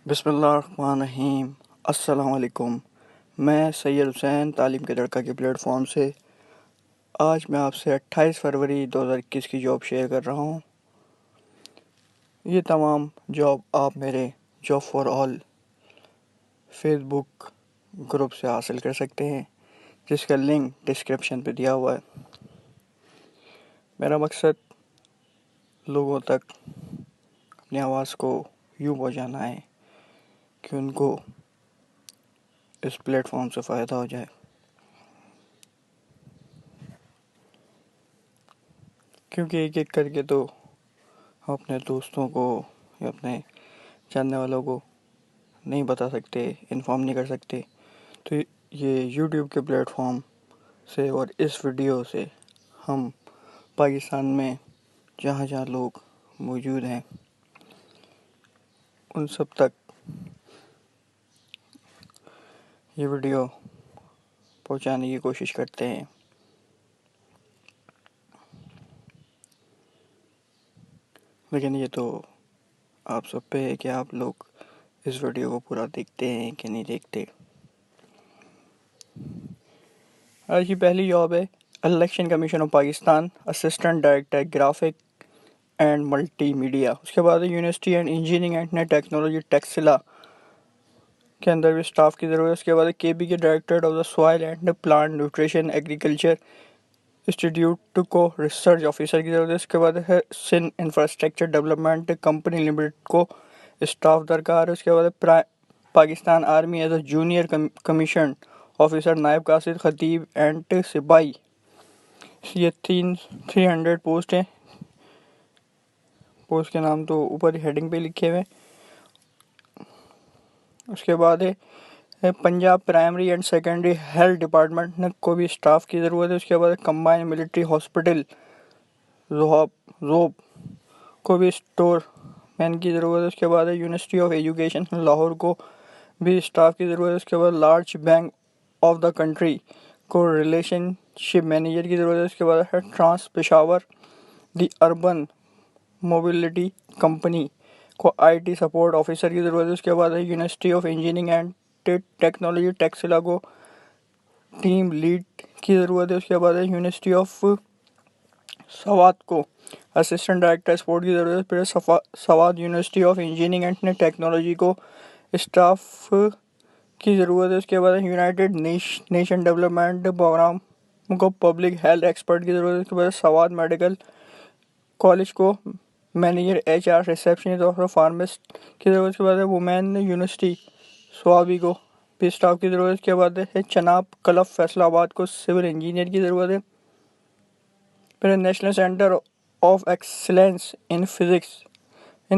बिस्मिल्लाहिर्रहमानिर्रहीम। अस्सलाम वालेकुम। मैं सैयद हुसैन तालीम के लड़का के प्लेटफॉर्म से आज मैं आपसे 28 फरवरी 2021 की जॉब शेयर कर रहा हूँ। ये तमाम जॉब आप मेरे job for all Facebook group से हासिल कर सकते हैं, जिसका लिंक डिस्क्रिप्शन पे दिया हुआ है। मेरा मकसद लोगों तक अपनी आवाज़ को यूँ पहुँचाना है कि उनको इस प्लेटफॉर्म से फ़ायदा हो जाए, क्योंकि एक एक करके तो हम अपने दोस्तों को या अपने जानने वालों को नहीं बता सकते, इन्फॉर्म नहीं कर सकते। तो ये यूट्यूब के प्लेटफॉर्म से और इस वीडियो से हम पाकिस्तान में जहाँ जहाँ लोग मौजूद हैं उन सब तक ये वीडियो पहुँचाने की कोशिश करते हैं। लेकिन ये तो आप सब पे है कि आप लोग इस वीडियो को पूरा देखते हैं कि नहीं देखते। आज की पहली जॉब है election commission of Pakistan, assistant director graphic and multimedia. उसके बाद university and engineering and technology Taxila के अंदर भी स्टाफ की ज़रूरत है। उसके बाद केबी के director of the soil and plant nutrition agriculture institute को रिसर्च ऑफिसर की ज़रूरत है। उसके बाद है Sindh infrastructure development company limited को स्टाफ दरकार है। उसके बाद Pakistan army as a junior commission officer नायब कासिद खतीब एंड सिपाही। ये 300 पोस्ट हैं। पोस्ट के नाम तो ऊपर हेडिंग पे लिखे हुए। उसके बाद है Punjab primary and secondary health department को भी स्टाफ की ज़रूरत है। उसके बाद कंबाइंड मिलिट्री हॉस्पिटल जोब को भी स्टोर मैन की ज़रूरत है। उसके बाद यूनिवर्सिटी ऑफ एजुकेशन लाहौर को भी स्टाफ की ज़रूरत है। उसके बाद large bank of the country को रिलेशनशिप मैनेजर की ज़रूरत है। उसके बाद है trans Peshawar the urban mobility company को आईटी सपोर्ट ऑफिसर की ज़रूरत है। उसके बाद है university of engineering and technology Taxila को टीम लीड की ज़रूरत है। उसके बाद है यूनिवर्सिटी ऑफ सवात को असिस्टेंट डायरेक्टर स्पोर्ट की ज़रूरत है। फिर Swat university of engineering and technology को स्टाफ की ज़रूरत है। उसके बाद यूनाइटेड नेशन डेवलपमेंट प्रोग्राम को पब्लिक हेल्थ एक्सपर्ट की ज़रूरत है। उसके बाद सवात मेडिकल कॉलेज को मैनेजर HR रिसेप्शनिस्ट और फार्मासिस्ट की ज़रूरत। उसके बाद है वुमेन यूनिवर्सिटी स्वाबी को भी स्टाफ की ज़रूरत। उसके बाद है चनाब क्लब फैसलाबाद को सिविल इंजीनियर की ज़रूरत है। फिर national centre of excellence in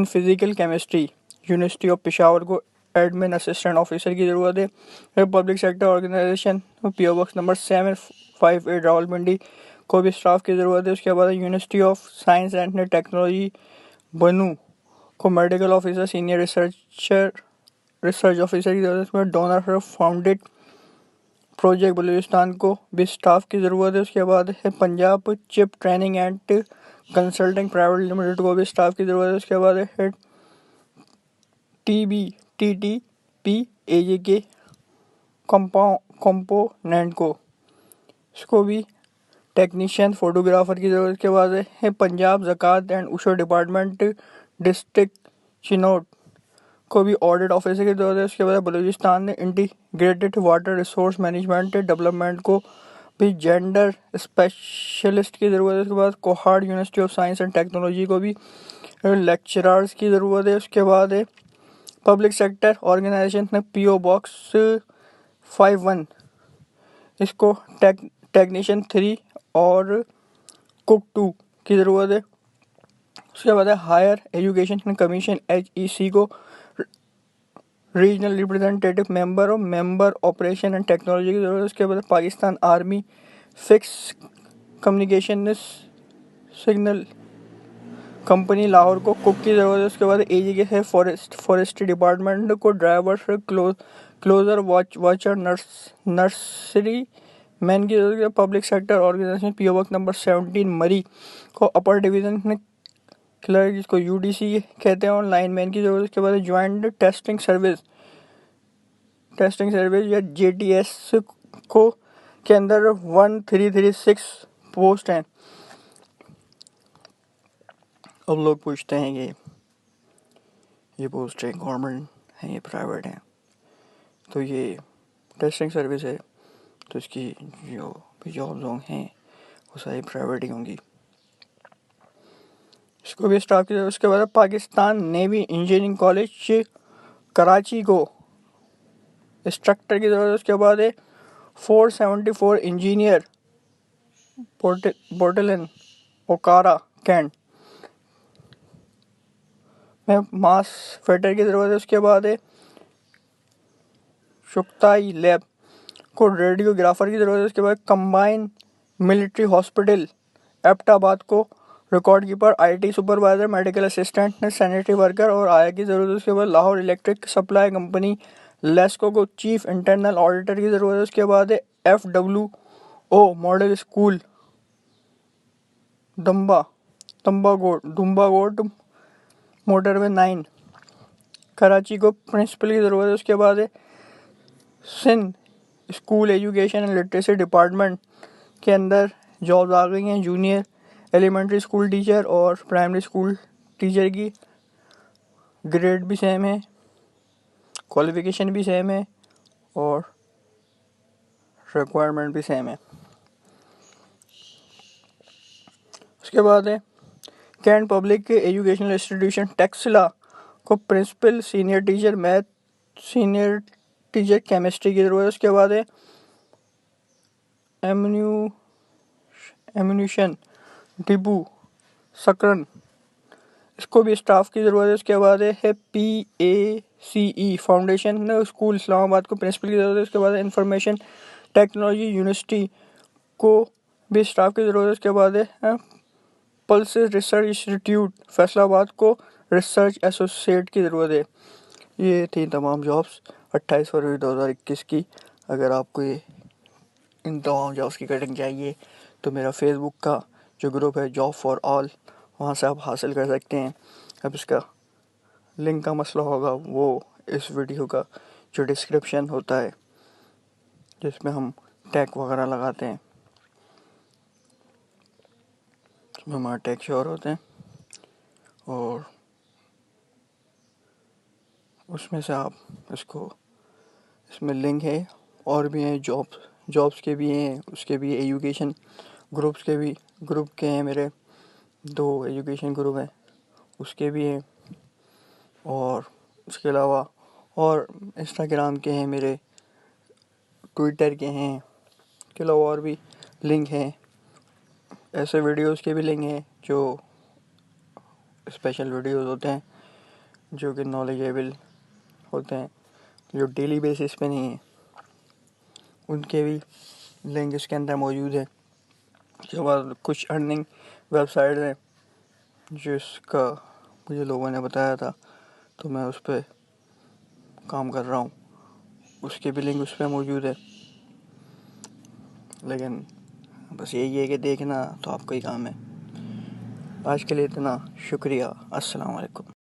physical chemistry university of Peshawar को एडमिन असिस्टेंट ऑफिसर की ज़रूरत है। फिर public sector organisation PO box number 758 Rawalpindi को भी स्टाफ की ज़रूरत है। उसके बाद university of science and technology Bannu को medical officer senior research officer की ज़रूरत है। डोनर फाउंडेड प्रोजेक्ट बलूचिस्तान को भी स्टाफ की ज़रूरत है। उसके बाद है Punjab chip training and consulting private limited को भी स्टाफ की ज़रूरत है। उसके बाद है TBTTP कंपोनेंट को इसको भी टेक्नीशियन फोटोग्राफर की ज़रूरत। के बाद है पंजाब ज़कात एंड उशर डिपार्टमेंट डिस्ट्रिक्ट चिनोट को भी ऑडिट ऑफिसर की ज़रूरत है। उसके बाद बलूचिस्तान ने integrated water resource management development को भी जेंडर स्पेशलिस्ट की ज़रूरत है। उसके बाद Kohat university of science and technology को भी लेक्चरर्स की ज़रूरत है। उसके बाद है पब्लिक सेक्टर ऑर्गेनाइजेशन ने PO बॉक्स 51 इसको टेक्नीशियन 3 और कुक 2 की ज़रूरत है। उसके बाद है हायर एजुकेशन कमीशन HEC को regional representative member operation and technology की ज़रूरत है। उसके बाद Pakistan army fix communication signal company Lahore को कुक की ज़रूरत है। उसके बाद AG है फॉरेस्ट्री डिपार्टमेंट को driver closure watcher nursery man की ज़रूरत है। Public sector organisation PO box number 17 Murree को अपर डिवीज़न क्लर्क जिसको यूडीसी कहते हैं, और लाइनमैन की ज़रूरत। उसके बाद ज्वाइंट टेस्टिंग सर्विस या जेटीएस को के अंदर 1336 पोस्ट हैं। अब लोग पूछते हैं कि ये पोस्ट है गवर्नमेंट है या प्राइवेट है। तो ये टेस्टिंग सर्विस है, तो इसकी जो भी जॉब्स हैं वो सारी प्राइवेट ही होंगी। इसको भी स्टाफ की। उसके बाद Pakistan navy engineering college Karachi को इंस्ट्रक्टर की ज़रूरत। उसके बाद 474 इंजीनियर बोटलन ओकारा कैंट में मास फिटर की ज़रूरत है। उसके बाद शुक्ताई लैब को रेडियोग्राफर की ज़रूरत है। उसके बाद कंबाइन मिलिट्री हॉस्पिटल एबटाबाद को record keeper, IT supervisor, medical assistant, sanitary worker और आया की ज़रूरत है। उसके बाद Lahore electric supply company LESCO को चीफ इंटरनल ऑडिटर की ज़रूरत है। उसके बाद FWO मॉडल स्कूल दुम्बागोट मोटरवे 9 कराची को प्रिंसिपल की ज़रूरत है। उसके बाद Sindh school education and literacy department के अंदर जॉब्स आ गई हैं। जूनियर एलिमेंट्री स्कूल टीचर और प्राइमरी स्कूल टीचर की ग्रेड भी सेम है, क्वालिफ़िकेशन भी सेम है और रिक्वायरमेंट भी सेम है। उसके बाद cantt public educational institution Taxila को principal, senior teacher math, senior teacher chemistry की ज़रूरत है। उसके बाद एम्यूनिशन डिबू सकरन, इसको भी स्टाफ की ज़रूरत है। उसके बाद है PACE फाउंडेशन स्कूल इस्लामाबाद को प्रिंसिपल की ज़रूरत है। उसके बाद इंफॉर्मेशन टेक्नोलॉजी यूनिवर्सिटी को भी स्टाफ की ज़रूरत है। उसके बाद पल्स रिसर्च इंस्टीट्यूट फैसलाबाद को रिसर्च एसोसिएट की ज़रूरत है। ये थी तमाम जॉब्स 28 फरवरी 2021 की। अगर आपको इन तमाम जॉब्स की कटिंग चाहिए तो मेरा फेसबुक का जो ग्रुप है जॉब फॉर ऑल, वहाँ से आप हासिल कर सकते हैं। अब इसका लिंक का मसला होगा वो इस वीडियो का जो डिस्क्रिप्शन होता है जिसमें हम टैग वगैरह लगाते हैं, उसमें हमारा टैग श्योर होते हैं और उसमें से आप इसमें लिंक है। और भी हैं जॉब्स के भी हैं, उसके भी एजुकेशन ग्रुप्स के भी ग्रुप के हैं। मेरे 2 एजुकेशन ग्रुप हैं, उसके भी हैं। और उसके अलावा और इंस्टाग्राम के हैं मेरे, ट्विटर के हैं, इसके अलावा और भी लिंक हैं। ऐसे वीडियोस के भी लिंक हैं जो स्पेशल वीडियोस होते हैं जो कि नॉलेजेबल होते हैं, जो डेली बेसिस पे नहीं है, उनके भी लिंक इसके अंदर मौजूद है। उसके बाद कुछ अर्निंग वेबसाइट हैं जिसका मुझे लोगों ने बताया था तो मैं उस पर काम कर रहा हूँ, उसके भी लिंक उस पर मौजूद है। लेकिन बस यही है कि देखना तो आपका ही काम है। आज के लिए इतना, शुक्रिया, अस्सलाम वालेकुम।